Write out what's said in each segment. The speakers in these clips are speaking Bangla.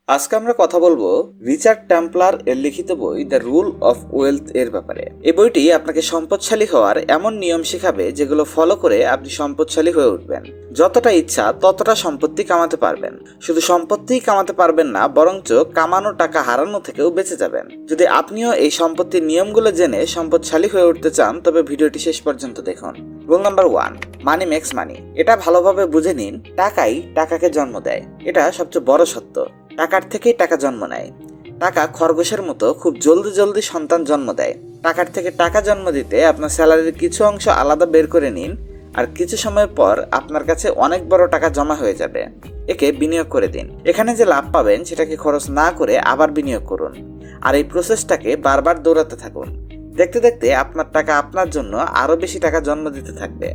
আজকে আমরা কথা বলবো রিচার্ড টেম্পলার এর লিখিত বই দ্য রুল অফ ওয়েলথ এর ব্যাপারে। এই বইটি আপনাকে সম্পদশালী হওয়ার এমন নিয়ম শেখাবে যেগুলো ফলো করে আপনি সম্পদশালী হয়ে উঠবেন। যতটা ইচ্ছা ততটা সম্পত্তি কামাতে পারবেন। শুধু সম্পত্তিই কামাতে পারবেন না, বরঞ্চ কামানো টাকা হারানো থেকেও বেঁচে যাবেন। যদি আপনিও এই সম্পত্তির নিয়মগুলো জেনে সম্পদশালী হয়ে উঠতে চান তবে ভিডিওটি শেষ পর্যন্ত দেখুন। রুল নাম্বার 1, মানি মেক্স মানি। এটা ভালোভাবে বুঝে নিন, টাকাই টাকাকে জন্ম দেয়। এটা সবচেয়ে বড় সত্য। টাকার থেকেই টাকা জন্ম নেয়। টাকা খরগোশের মতো খুব জলদি জলদি সন্তান জন্ম দেয়। টাকার থেকে টাকা জন্ম দিতে আপনার স্যালারির কিছু অংশ আলাদা বের করে নিন, আর কিছু সময় পর আপনার কাছে অনেক বড় টাকা জমা হয়ে যাবে। একে বিনিয়োগ করে দিন। এখানে যে লাভ পাবেন সেটাকে খরচ না করে আবার বিনিয়োগ করুন, আর এই প্রসেসটাকে বারবার দৌড়াতে থাকুন। দেখতে দেখতে আপনার টাকা আপনার জন্য আরো বেশি টাকা জন্ম দিতে থাকবে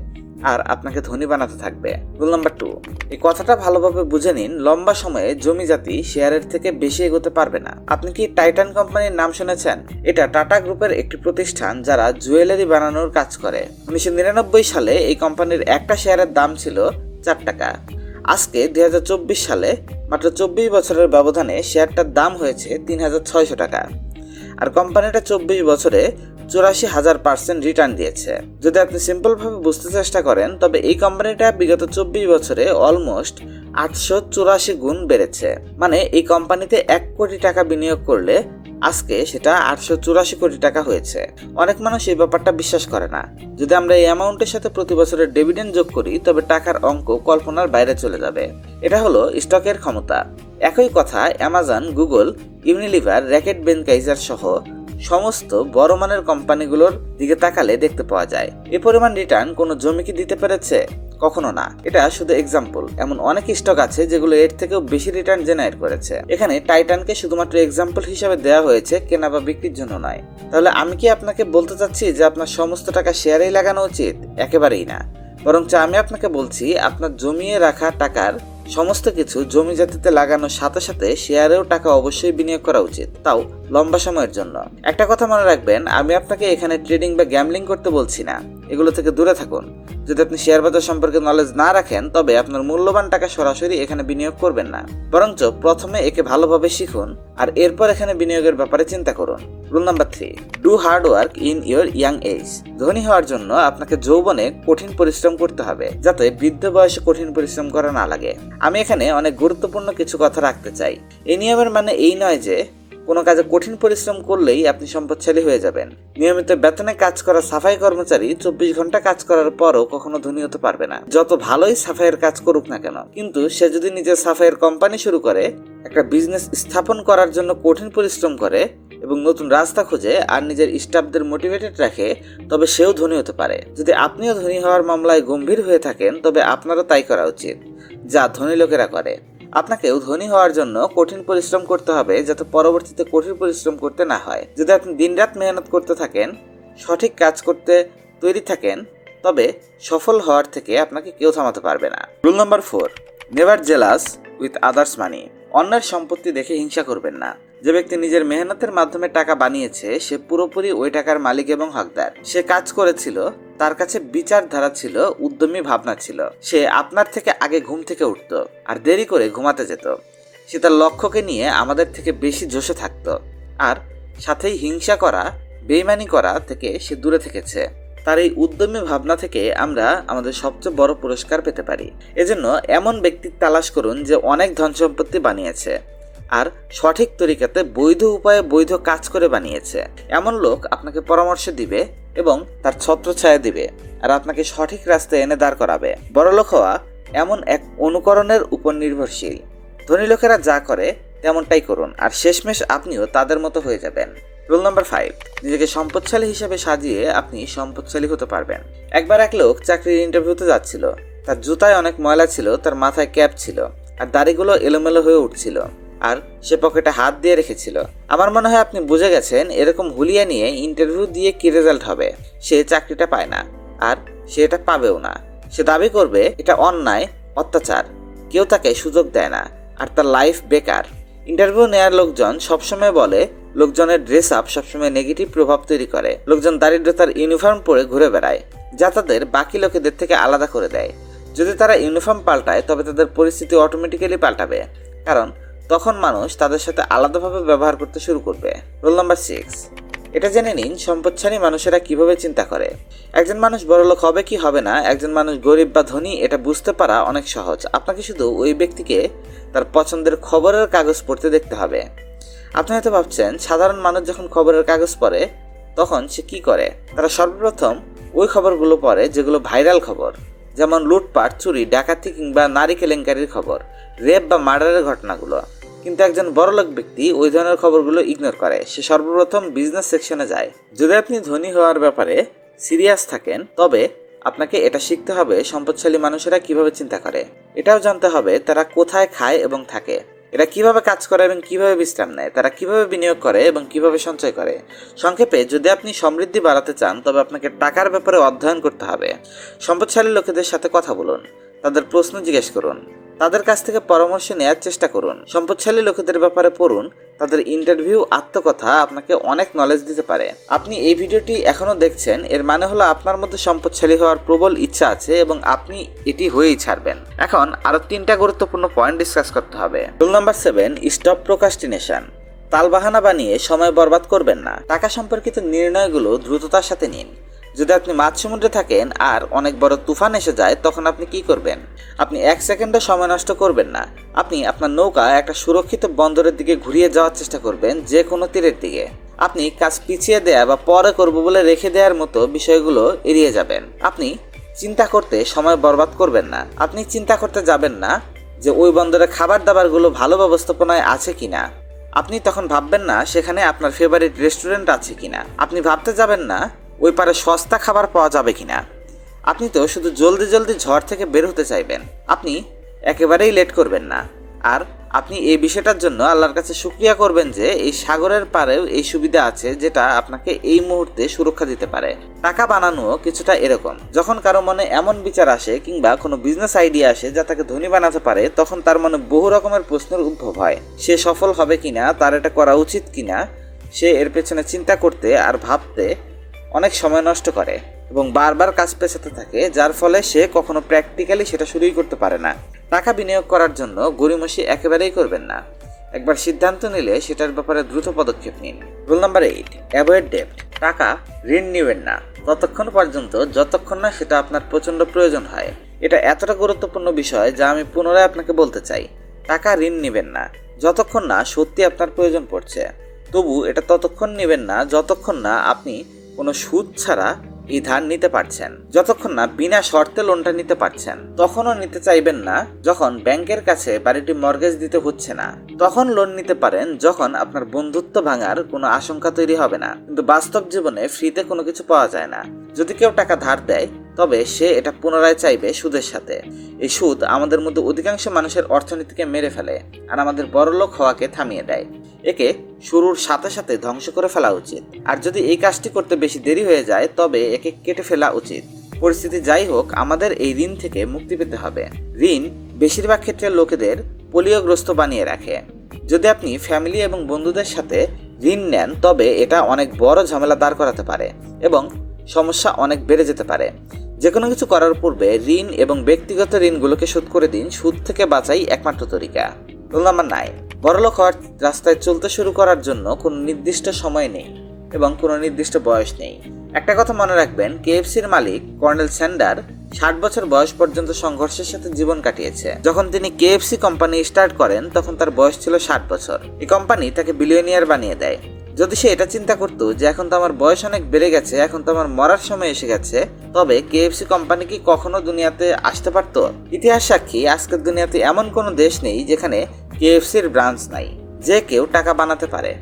আর আপনাকে ধনী বানাতে থাকবে। রুল নাম্বার 2, এই কথাটা ভালোভাবে বুঝে নিন, লম্বা সময়ে জমি জাতি শেয়ারের থেকে বেশি এগোতে পারবে না। আপনি কি টাইটান কোম্পানির নাম শুনেছেন? এটা টাটা গ্রুপের একটি প্রতিষ্ঠান যারা জুয়েলারি বানানোর কাজ করে। 1999 সালে এই কোম্পানির একটা শেয়ারের দাম ছিল 4 টাকা। আজকে 2024 সালে মাত্র 24 বছরের ব্যবধানে শেয়ারটার দাম হয়েছে 3600 টাকা। আর কোম্পানিটা 24 বছরে 84,000% রিটার্ন দিয়েছে। যদি আপনি সিম্পল ভাবে বুঝতে চেষ্টা করেন তবে এই কোম্পানিটা বিগত 24 বছরে অলমোস্ট 884 গুণ বেড়েছে। মানে এই কোম্পানিতে 1 কোটি টাকা বিনিয়োগ করলে আজকে সেটা 884 কোটি টাকা হয়েছে। অনেক মানুষ এই ব্যাপারটা বিশ্বাস করে না। যদি আমরা এই অ্যামাউন্টের সাথে প্রতি বছরের ডিভিডেন্ড যোগ করি তবে টাকার অঙ্ক কল্পনার বাইরে চলে যাবে। এটা হলো স্টকের ক্ষমতা। একই কথা অ্যামাজন, গুগল, ইউনিলিভার, র্যাকেট বেনকাইজার সহ সমস্ত বড় মানের কোম্পানিগুলোর দিকে তাকালে দেখতে পাওয়া যায়। এ পরিমাণ রিটার্ন কোনো জমি কি দিতে পেরেছে? কখনো না। এটা শুধু এক্সাম্পল। এমন অনেক স্টক আছে যেগুলো এর থেকেও বেশি রিটার্ন জেনারেট করেছে। এখানে টাইটানকে শুধুমাত্র এক্সাম্পল হিসাবে দেওয়া হয়েছে, কেনা বা বিক্রির জন্য নয়। তাহলে আমি কি আপনাকে বলতে চাচ্ছি যে আপনার সমস্ত টাকা শেয়ারেই লাগানো উচিত? একেবারেই না। বরঞ্চ আমি আপনাকে বলছি আপনার জমিয়ে রাখা টাকার সমস্ত কিছু জমি জাতিতে লাগানোর সাথে সাথে শেয়ারেও টাকা অবশ্যই বিনিয়োগ করা উচিত, তাও লম্বা সময়ের জন্য। একটা কথা মনে রাখবেন, আমি আপনাকে এখানে ট্রেডিং বা গ্যাম্বলিং করতে বলছি না। এগুলো থেকে দূরে থাকুন। যদি আপনি শেয়ার বাজার সম্পর্কে নলেজ না রাখেন তবে আপনার মূল্যবান টাকা সরাসরি এখানে বিনিয়োগ করবেন না, বরঞ্চ প্রথমে একে ভালোভাবে শিখুন আর এরপর এখানে বিনিয়োগের ব্যাপারে চিন্তা করুন। Rule number 3, do hard work in your young age. ধনী হওয়ার জন্য আপনাকে যৌবনে কঠিন পরিশ্রম করতে হবে, যাতে বৃদ্ধ বয়সে কঠিন পরিশ্রম করা না লাগে। আমি এখানে অনেক গুরুত্বপূর্ণ কিছু কথা রাখতে চাই। এই নিয়মের মানে এই নয় যে কোনো কাজে কঠিন পরিশ্রম করলেই আপনি সম্পদশালী হয়ে যাবেন। নিয়মিত বেতনে কাজ করা সাফাই কর্মচারী 24 ঘন্টা কাজ করার পরও কখনো ধনী হতে পারবে না, যত ভালোই সাফাইয়ের কাজ করুক না কেন। কিন্তু সে যদি নিজের সাফাইয়ের কোম্পানি শুরু করে, একটা বিজনেস স্থাপন করার জন্য কঠিন পরিশ্রম করে এবং নতুন রাস্তা খোঁজে আর নিজের স্টাফদের মোটিভেটেড রাখে, তবে সেও ধনী হতে পারে। যদি আপনিও ধনী হওয়ার মামলায় গম্ভীর হয়ে থাকেন তবে আপনারও তাই করা উচিত যা ধনী লোকেরা করে। আপনাকেও ধনী হওয়ার জন্য কঠিন পরিশ্রম করতে হবে, যাতে পরবর্তীতে কঠিন পরিশ্রম করতে না হয়। যদি আপনি দিনরাত মেহনত করতে থাকেন, সঠিক কাজ করতে তৈরি থাকেন, তবে সফল হওয়ার থেকে আপনাকে কেউ থামাতে পারবে না। Rule number 4, never jealous with others money. অন্যের সম্পত্তি দেখে হিংসা করবেন না। যে ব্যক্তি নিজের মেহনতের মাধ্যমে টাকা বানিয়েছে সে পুরোপুরি ওই টাকার মালিক এবং হকদার। সে কাজ করেছিল, তার কাছে বিচারধারা ছিল, উদ্যমী ভাবনা ছিল। সে আপনার থেকে আগে ঘুম থেকে উঠত আর দেরি করে ঘুমাতে যেত। সে তার লক্ষ্যকে নিয়ে আমাদের থেকে বেশি জোশে থাকত, আর সাথেই হিংসা করা, বেইমানি করা থেকে সে দূরে থেকেছে। তার এই উদ্যমী ভাবনা থেকে আমরা আমাদের সবচেয়ে বড় পুরস্কার পেতে পারি। এজন্য এমন ব্যক্তির তালাশ করুন যে অনেক ধন সম্পত্তি বানিয়েছে আর সঠিক তরিকাতে বৈধ উপায়ে বৈধ কাজ করে বানিয়েছে। এমন লোক আপনাকে পরামর্শ দিবে এবং তার ছত্রছায়া দিবে আর আপনাকে সঠিক রাস্তায় এনে দাঁড় করাবে। বড়লোক হওয়া এমন এক অনুকরণের উপর নির্ভরশীল। ধনী লোকেরা যা করে তেমনটাই করুন আর শেষমেশ আপনিও তাদের মতো হয়ে যাবেন। রুল নাম্বার 5, নিজেকে সম্পদশালী হিসেবে সাজিয়ে আপনি সম্পদশালী হতে পারবেন। একবার এক লোক চাকরির ইন্টারভিউতে যাচ্ছিল। তার জুতায় অনেক ময়লা ছিল, তার মাথায় ক্যাপ ছিল আর দাড়িগুলো এলোমেলো হয়ে উঠছিল, আর সে পকেটে হাত দিয়ে রেখেছিল। আমার মনে হয় আপনি বুঝে গেছেন এরকম হুলিয়া নিয়ে ইন্টারভিউ দিয়ে কি রেজাল্ট হবে। সে চাকরিটা পায় না আর সে এটা পাবেও না। সে দাবি করবে এটা অন্যায়, অত্যাচার, কেউ তাকে সুযোগ দেয় না আর তার লাইফ বেকার। ইন্টারভিউ নেওয়ার লোকজন সবসময় বলে লোকজনের ড্রেস আপ সবসময় নেগেটিভ প্রভাব তৈরি করে। লোকজন দারিদ্রতার ইউনিফর্ম পরে ঘুরে বেড়ায় যা তাদের বাকি লোকেদের থেকে আলাদা করে দেয়। যদি তারা ইউনিফর্ম পাল্টায় তবে তাদের পরিস্থিতি অটোমেটিক্যালি পাল্টাবে, কারণ তখন মানুষ তাদের সাথে আলাদাভাবে ব্যবহার করতে শুরু করবে। রুল নাম্বার 6, এটা জেনে নিন সম্পদশালী মানুষেরা কিভাবে চিন্তা করে। একজন মানুষ বড়লোক হবে কি হবে না, একজন মানুষ গরিব বা ধনী এটা বুঝতে পারা অনেক সহজ। আপনাকে শুধু ওই ব্যক্তিকে তার পছন্দের খবরের কাগজ পড়তে দেখতে হবে। আপনি হয়তো ভাবছেন সাধারণ মানুষ যখন খবরের কাগজ পড়ে তখন সে কি করে। তারা সর্বপ্রথম ওই খবরগুলো পড়ে যেগুলো ভাইরাল খবর, যেমন লুটপাট, চুরি, ডাকাতি কিংবা নারী কেলেঙ্কারির খবর, রেপ বা মার্ডারের ঘটনাগুলো। কিন্তু একজন বড়লোক ব্যক্তি ওই ধরনের খবরগুলো ইগনোর করে। সে সর্বপ্রথম বিজনেস সেকশনে যায়। যদি আপনি ধনী হওয়ার ব্যাপারে সিরিয়াস থাকেন তবে আপনাকে এটা শিখতে হবে সম্পদশালী মানুষেরা কিভাবে চিন্তা করে। এটাও জানতে হবে তারা কোথায় খায় এবং থাকে, এরা কিভাবে কাজ করে এবং কিভাবে বিশ্রাম নেয়, তারা কিভাবে বিনিয়োগ করে এবং কিভাবে সঞ্চয় করে। সংক্ষেপে, যদি আপনি সমৃদ্ধি বাড়াতে চান তবে আপনাকে টাকার ব্যাপারে অধ্যয়ন করতে হবে। সম্পদশালী লোকেদের সাথে কথা বলুন, তাদের প্রশ্ন জিজ্ঞেস করুন, তাদের কাছ থেকে পরামর্শ নেওয়ার চেষ্টা করুন। সম্পদশালী লোকেদের ব্যাপারে পড়ুন, তাদের ইন্টারভিউ, আত্মকথা আপনাকে অনেক নলেজ দিতে পারে। আপনি এই ভিডিওটি এখনো দেখছেন, এর মানে হলো আপনার মধ্যে সম্পদশালী হওয়ার প্রবল ইচ্ছা আছে এবং আপনি এটি হয়েই ছাড়বেন। এখন আরো 3টা গুরুত্বপূর্ণ পয়েন্ট ডিসকাস করতে হবে। Rule number 7, stop procrastination. তালবাহানা বানিয়ে সময় বরবাদ করবেন না। টাকা সম্পর্কিত নির্ণয়গুলো দ্রুততার সাথে নিন। যদি আপনি মাঝ সমুদ্রে থাকেন আর অনেক বড় তুফান এসে যায় তখন আপনি কি করবেন? আপনি 1 সেকেন্ডও সময় নষ্ট করবেন না। আপনি আপনার নৌকা একটা সুরক্ষিত বন্দরের দিকে ঘুরিয়ে যাওয়ার চেষ্টা করবেন, যে কোনো তীরের দিকে। আপনি কাজ পিছিয়ে দেয়া বা পরে করব বলে রেখে দেওয়ার মতো বিষয়গুলো এড়িয়ে যাবেন। আপনি চিন্তা করতে সময় বরবাদ করবেন না। আপনি চিন্তা করতে যাবেন না যে ওই বন্দরে খাবার দাবারগুলো ভালো ব্যবস্থাপনায় আছে কিনা। আপনি তখন ভাববেন না সেখানে আপনার ফেভারিট রেস্টুরেন্ট আছে কিনা। আপনি ভাবতে যাবেন না ওই পারে সস্তা খাবার পাওয়া যাবে কিনা। আপনি তো শুধু জলদি জলদি ঝড় থেকে বের হতে চাইবেন। আপনি একেবারেই লেট করবেন না। আর আপনি এই বিষয়টার জন্য আল্লাহর কাছে শুকরিয়া করবেন যে এই সাগরের পাড়েও এই সুবিধা আছে যেটা আপনাকে এই মুহূর্তে সুরক্ষা দিতে পারে। টাকা বানানো কিছুটা এরকম, যখন কারো মনে এমন বিচার আসে কিংবা কোনো বিজনেস আইডিয়া আসে যা তাকে ধনী বানাতে পারে, তখন তার মনে বহু রকমের প্রশ্নের উদ্ভব হয়। সে সফল হবে কিনা, তার এটা করা উচিত কিনা। সে এর পেছনে চিন্তা করতে আর ভাবতে অনেক সময় নষ্ট করে এবং বারবার কাজ পেছাতে থাকে, যার ফলে সে কখনো প্র্যাকটিক্যালি সেটা শুরুই করতে পারে না। টাকা বিনিয়োগ করার জন্য গড়িমসি একেবারেই করবেন না। একবার সিদ্ধান্ত নিলে সেটার ব্যাপারে দ্রুত পদক্ষেপ নিন। রুল নাম্বার 8, অ্যাভয়েড ডেপ্ট। টাকা ঋণ নেবেন না ততক্ষণ পর্যন্ত যতক্ষণ না সেটা আপনার প্রচণ্ড প্রয়োজন হয়। এটা এতটা গুরুত্বপূর্ণ বিষয় যা আমি পুনরায় আপনাকে বলতে চাই। টাকা ঋণ নেবেন না যতক্ষণ না সত্যি আপনার প্রয়োজন পড়ছে। তবু এটা ততক্ষণ নেবেন না যতক্ষণ না আপনি কোনো সুদ ছাড়া এই ধার নিতে পারছেন, যতক্ষণ না বিনা শর্তে লোনটা নিতে পারছেন। তখনও নিতে চাইবেন না যখন ব্যাংকের কাছে বাড়িটি মর্গেজ দিতে হচ্ছে না। তখন লোন নিতে পারেন যখন আপনার বন্ধুত্ব ভাঙার কোনো আশঙ্কা তৈরি হবে না। কিন্তু বাস্তব জীবনে ফ্রিতে কোনো কিছু পাওয়া যায় না। যদি কেউ টাকা ধার দেয় তবে সে এটা পুনরায় চাইবে সুদের সাথে। এই সুদ আমাদের মধ্যে অধিকাংশ মানুষের অর্থনীতিকে মেরে ফেলে আর আমাদের বড়লোক হওয়াকে থামিয়ে দেয়। একে শুরুর সাথে সাথে ধ্বংস করে ফেলা উচিত। আর যদি এই কাজটি করতে বেশি দেরি হয়ে যায় তবে একে কেটে ফেলা উচিত। পরিস্থিতি যাই হোক, আমাদের এই ঋণ থেকে মুক্তি পেতে হবে। ঋণ বেশিরভাগ ক্ষেত্রে লোকেদের পোলিওগ্রস্ত বানিয়ে রাখে। যদি আপনি ফ্যামিলি এবং বন্ধুদের সাথে ঋণ নেন তবে এটা অনেক বড় ঝামেলা দাঁড় করাতে পারে এবং সমস্যা অনেক বেড়ে যেতে পারে। যে কোনো কিছু করার পূর্বে ঋণ এবং ব্যক্তিগত ঋণগুলোকে শোধ করে দিন। সুদ থেকে বাঁচাই একমাত্র তরিকা। রুল নাম্বার 9, বড়লোক হওয়ার রাস্তায় চলতে শুরু করার জন্য কোনো নির্দিষ্ট সময় নেই এবং কোনো নির্দিষ্ট বয়স নেই। একটা কথা মনে রাখবেন, কেএফসির মালিক কর্নেল স্যান্ডার 60 বছর বয়স পর্যন্ত সংঘর্ষের সাথে জীবন কাটিয়েছে। যখন তিনি কেএফসি কোম্পানি স্টার্ট করেন তখন তার বয়স ছিল 60 বছর। এই কোম্পানি তাকে বিলিয়নিয়ার বানিয়ে দেয়। যদি সে এটা চিন্তা করতো যে এখন তো আমার বয়স অনেক বেড়ে গেছে, এখন তো আমার মরার সময় এসে গেছে, তবে কেএফসি কোম্পানি কি কখনো দুনিয়াতে আসতে পারতো? ইতিহাস সাক্ষী, আজকের দুনিয়াতে এমন কোনো দেশ নেই যেখানে কেএফসির ব্রাঞ্চ নাই। যে কেউ টাকা বানাতে পারে।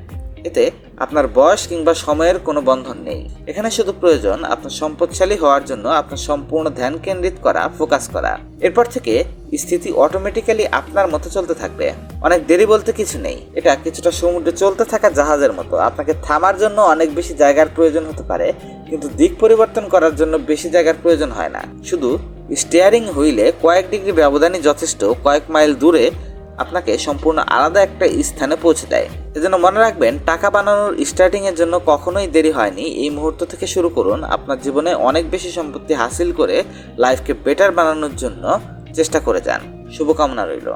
এতে আপনার বয়স কিংবা সময়ের কোনো বন্ধন নেই। এখানে শুধু প্রয়োজন আপনার সম্পদশালী হওয়ার জন্য আপনার সম্পূর্ণ ধ্যান কেন্দ্রিত করা, ফোকাস করা। এরপর থেকে স্থিতি অটোমেটিক্যালি আপনার মতো চলতে থাকবে। অনেক দেরি বলতে কিছু নেই। এটা কিছুটা সমুদ্রে চলতে থাকা জাহাজের মতো। আপনাকে থামার জন্য অনেক বেশি জায়গার প্রয়োজন হতে পারে, কিন্তু দিক পরিবর্তন করার জন্য বেশি জায়গার প্রয়োজন হয় না। শুধু স্টিয়ারিং হুইলে কয়েক ডিগ্রি ব্যবধানই যথেষ্ট কয়েক মাইল দূরে আপনাকে সম্পূর্ণ আলাদা একটা স্থানে পৌঁছে দেয়। এজন্য মনে রাখবেন, টাকা বানানোর স্টার্টিং এর জন্য কখনোই দেরি হয়নি। এই মুহূর্ত থেকে শুরু করুন। আপনার জীবনে অনেক বেশি সম্পত্তি হাসিল করে লাইফকে বেটার বানানোর জন্য চেষ্টা করে যান। শুভকামনা রইল।